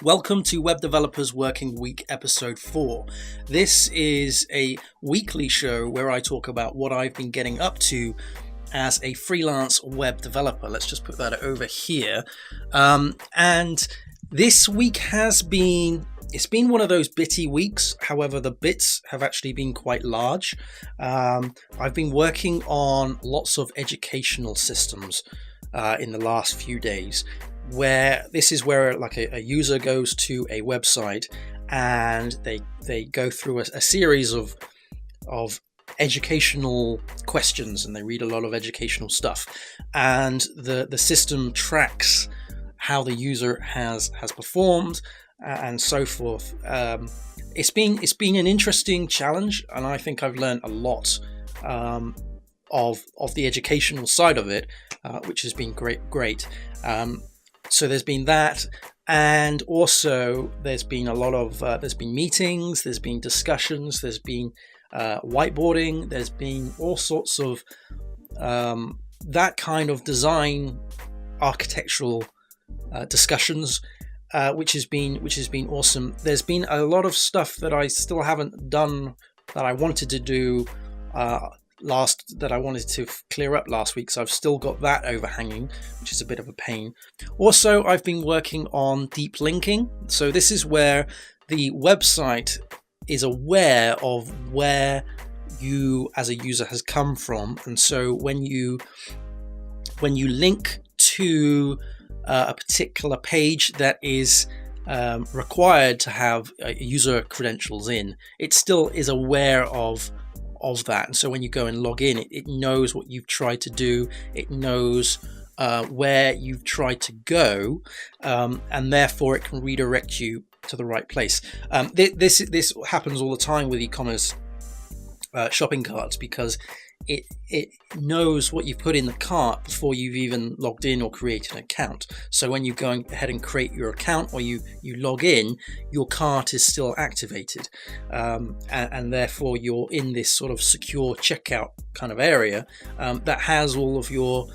Welcome to Web Developers Working Week episode 4. This is a weekly show where I talk about what I've been getting up to as a freelance web developer. Let's just put that over here. And this week it's been one of those bitty weeks. However, the bits have actually been quite large. I've been working on lots of educational systems in the last few days, where this is where like a user goes to a website and they go through a series of educational questions, and they read a lot of educational stuff, and the system tracks how the user has performed and so forth. It's been an interesting challenge, and I think I've learned a lot of the educational side of it, which has been great. So there's been that, and also there's been a lot of there's been meetings, there's been discussions, there's been whiteboarding, there's been all sorts of that kind of design architectural discussions, which has been awesome. There's been a lot of stuff that I still haven't done that I wanted to do that I wanted to clear up last week, so I've still got that overhanging, which is a bit of a pain. Also, I've been working on deep linking. So this is where the website is aware of where you as a user has come from, and so when you link to a particular page that is required to have user credentials in, it still is aware of that. And so when you go and log in, it knows what you've tried to do, it knows where you've tried to go, and therefore it can redirect you to the right place. This happens all the time with e-commerce shopping carts, because it knows what you've put in the cart before you've even logged in or created an account. So when you go ahead and create your account, or you log in, your cart is still activated, and therefore you're in this sort of secure checkout kind of area that has all of your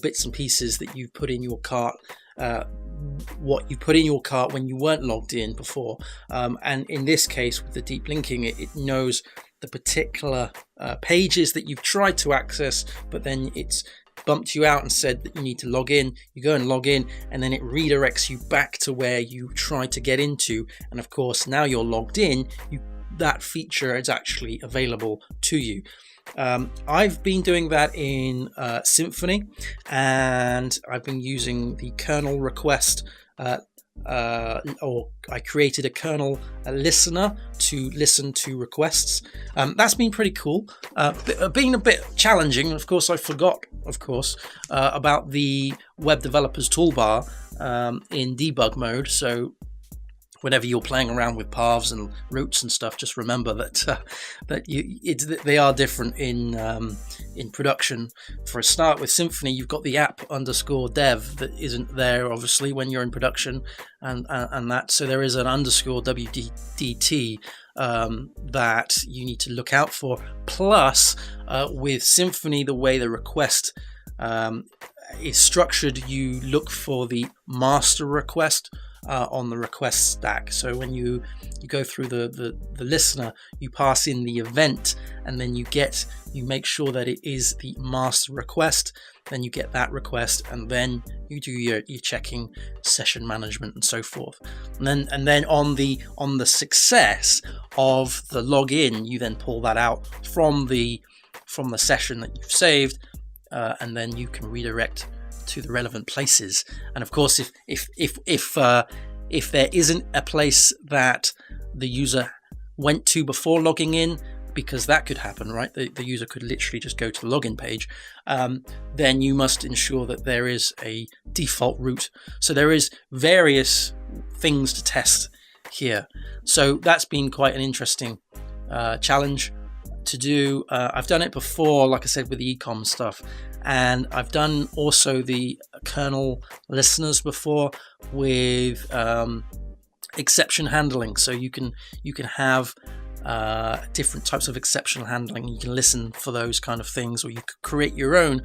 bits and pieces that you've put in your cart, what you put in your cart when you weren't logged in before. And in this case, with the deep linking, it knows the particular pages that you've tried to access, but then it's bumped you out and said that you need to log in. You go and log in, and then it redirects you back to where you tried to get into. And of course, now you're logged in, that feature is actually available to you. I've been doing that in Symfony, and I've been using the kernel request, or I created a kernel listener to listen to requests. That's been pretty cool. Been a bit challenging. Of course, I forgot, about the web developers toolbar in debug mode. So whenever you're playing around with paths and routes and stuff, just remember that they are different in production. For a start, with Symfony, you've got the app_dev that isn't there, obviously, when you're in production, and that. So there is an _wdt that you need to look out for. Plus, with Symfony, the way the request is structured, you look for the master request on the request stack. So when you go through the listener, you pass in the event, and then you make sure that it is the master request. Then you get that request, and then you do your checking, session management, and so forth. And then on the success of the login, you then pull that out from the session that you've saved, and then you can redirect to the relevant places. And of course, if there isn't a place that the user went to before logging in, because that could happen, right? The user could literally just go to the login page. Then you must ensure that there is a default route. So there is various things to test here. So that's been quite an interesting challenge to do. I've done it before, like I said, with the ecom stuff, and I've done also the kernel listeners before with exception handling. So you can have different types of exceptional handling. You can listen for those kind of things, or you could create your own.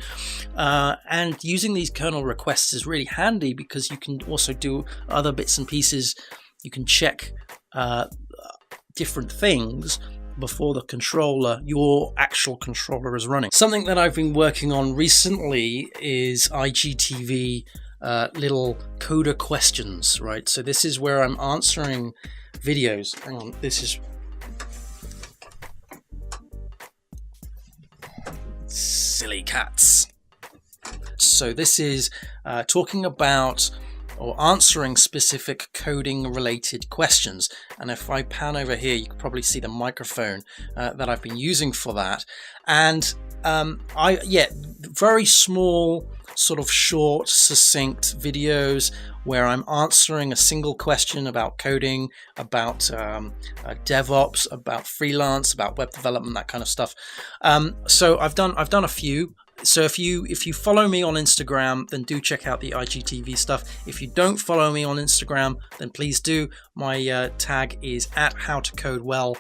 And using these kernel requests is really handy because you can also do other bits and pieces. You can check different things before the controller, your actual controller, is running. Something that I've been working on recently is IGTV little coder questions, right? So this is where I'm answering videos. Hang on, this is silly cats. So this is talking about or answering specific coding related questions. And if I pan over here, you can probably see the microphone that I've been using for that. And very small, sort of short, succinct videos where I'm answering a single question about coding, about DevOps, about freelance, about web development, that kind of stuff. So I've done a few. So if you follow me on Instagram, then do check out the IGTV stuff. If you don't follow me on Instagram, then please do. My tag is @howtocodewell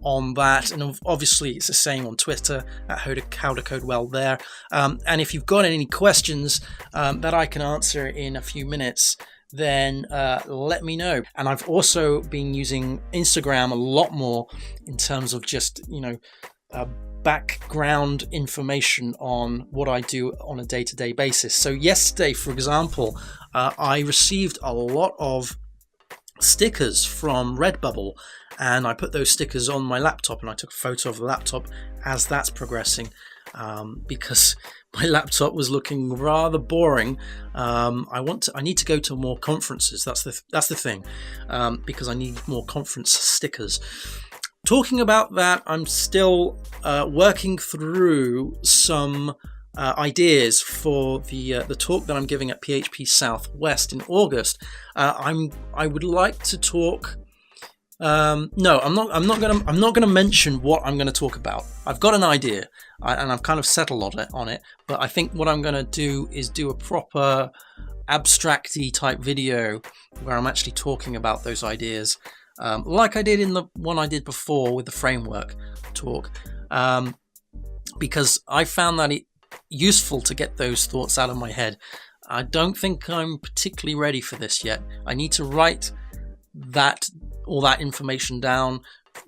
on that, and obviously it's the same on Twitter @howtocodewell there. And if you've got any questions that I can answer in a few minutes, then let me know. And I've also been using Instagram a lot more in terms of just background information on what I do on a day-to-day basis. So yesterday, for example, I received a lot of stickers from Redbubble, and I put those stickers on my laptop, and I took a photo of the laptop as that's progressing, because my laptop was looking rather boring. I need to go to more conferences. That's the thing, because I need more conference stickers. Talking about that, I'm still working through some ideas for the talk that I'm giving at PHP Southwest in August. I would like to talk. No, I'm not gonna mention what I'm gonna talk about. I've got an idea, and I've kind of settled on it. But I think what I'm gonna do is do a proper abstract-y type video where I'm actually talking about those ideas. Like I did in the one I did before with the framework talk, because I found that it useful to get those thoughts out of my head. I don't think I'm particularly ready for this yet. I need to write all that information down,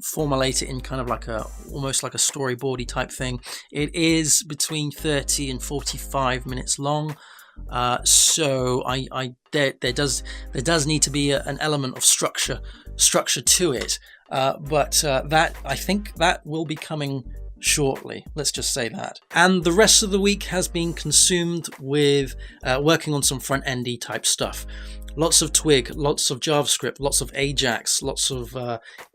formulate it in kind of almost like a storyboardy type thing. It is between 30 and 45 minutes long. So there does need to be an element of structure to it, but that I think that will be coming shortly. Let's just say that. And the rest of the week has been consumed with working on some front-endy type stuff. Lots of Twig, lots of JavaScript, lots of Ajax, lots of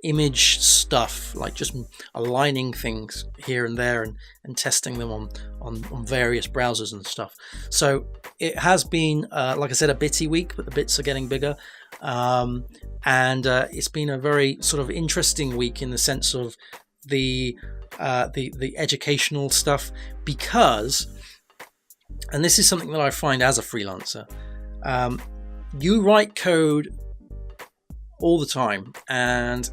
image stuff, like just aligning things here and there and testing them on various browsers and stuff. So it has been, like I said, a bitty week, but the bits are getting bigger. And it's been a very sort of interesting week in the sense of the educational stuff, because, and this is something that I find as a freelancer, you write code all the time, and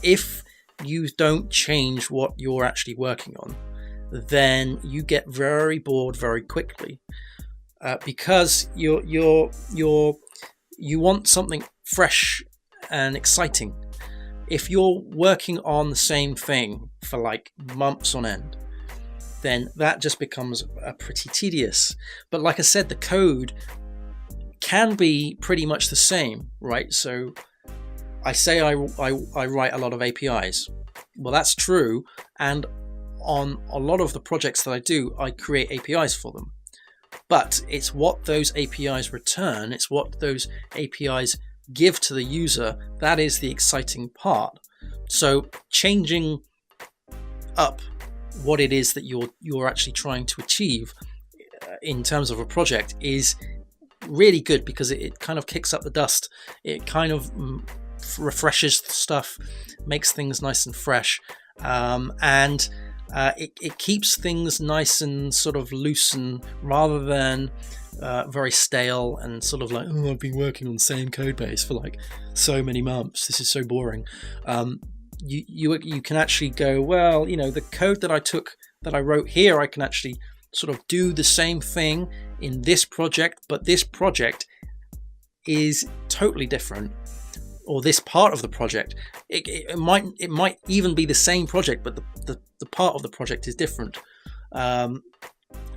if you don't change what you're actually working on, then you get very bored very quickly, because you want something fresh and exciting. If you're working on the same thing for like months on end, then that just becomes pretty tedious. But like I said, the code can be pretty much the same, right? So I say I write a lot of APIs. Well, that's true. And on a lot of the projects that I do, I create APIs for them. But it's what those APIs return, it's what those APIs give to the user, that is the exciting part. So changing up what it is that you're actually trying to achieve in terms of a project is really good, because it kind of kicks up the dust. It kind of refreshes the stuff, makes things nice and fresh, and it keeps things nice and sort of loose, and rather than very stale and sort of like, oh, I've been working on the same code base for like so many months, this is so boring. you can actually go, well, the code that I wrote here, I can actually sort of do the same thing in this project, but this project is totally different, or this part of the project, it might even be the same project, but the part of the project is different, and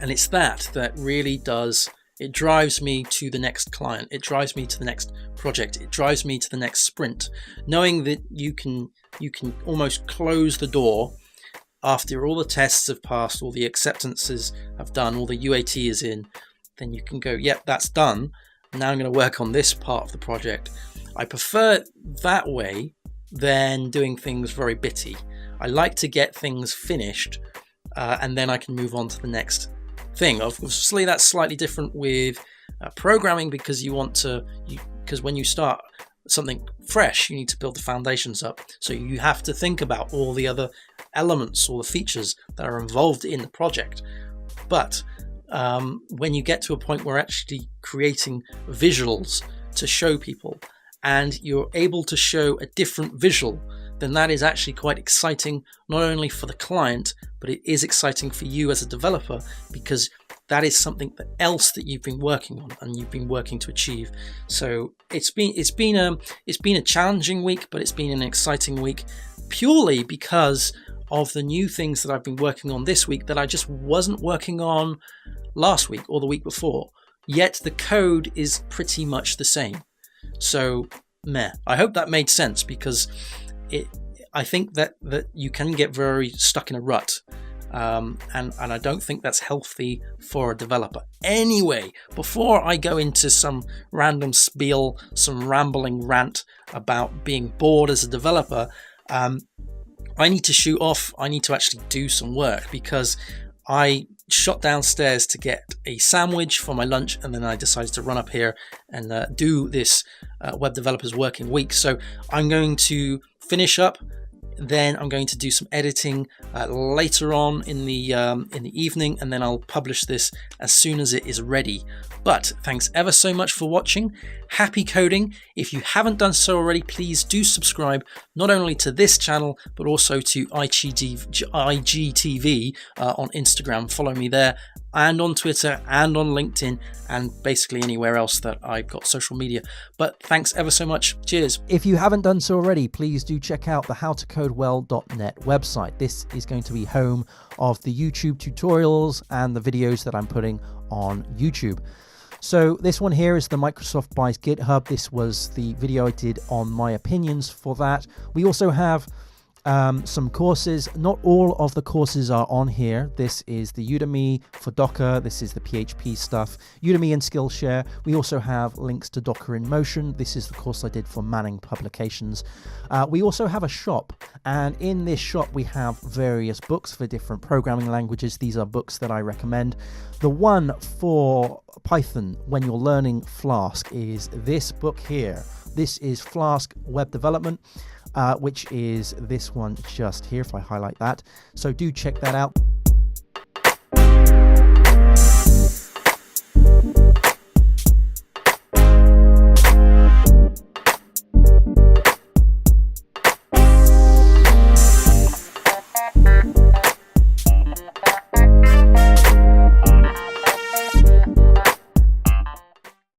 it's that really does. It drives me to the next client. It drives me to the next project. It drives me to the next sprint. Knowing that you can almost close the door after all the tests have passed, all the acceptances have done, all the UAT is in, then you can go, yep, that's done. Now I'm going to work on this part of the project. I prefer that way than doing things very bitty. I like to get things finished, and then I can move on to the next thing. Obviously, that's slightly different with programming, because because when you start something fresh, you need to build the foundations up. So you have to think about all the other elements, all the features that are involved in the project. But when you get to a point where actually creating visuals to show people, and you're able to show a different visual, then that is actually quite exciting, not only for the client, but it is exciting for you as a developer, because that is something else that you've been working on and you've been working to achieve. So it's been a challenging week, but it's been an exciting week, purely because of the new things that I've been working on this week that I just wasn't working on last week or the week before. Yet the code is pretty much the same. So I hope that made sense, because I think that you can get very stuck in a rut, and I don't think that's healthy for a developer. Anyway, before I go into some random spiel, some rambling rant about being bored as a developer, I need to shoot off. I need to actually do some work, because I shot downstairs to get a sandwich for my lunch, and then I decided to run up here and do this Web Developers Working Week. So I'm going to finish up, then I'm going to do some editing later on in the evening, and then I'll publish this as soon as it is ready. But thanks ever so much for watching. Happy coding. If you haven't done so already, please do subscribe, not only to this channel, but also to IGTV on Instagram. Follow me there, and on Twitter, and on LinkedIn, and basically anywhere else that I've got social media. But thanks ever so much. Cheers. If you haven't done so already, please do check out the howtocodewell.net website. This is going to be home of the YouTube tutorials and the videos that I'm putting on YouTube. So this one here is the Microsoft Buys GitHub. This was the video I did on my opinions for that. We also have some courses. Not all of the courses are on here. This is the Udemy for Docker. This is the PHP stuff, Udemy and Skillshare. We also have links to Docker in Motion. This is the course I did for Manning Publications. We also have a shop, and in this shop we have various books for different programming languages. These are books that I recommend. The one for Python when you're learning Flask is this book here. This is Flask Web Development, which is this one just here, if I highlight that. So do check that out.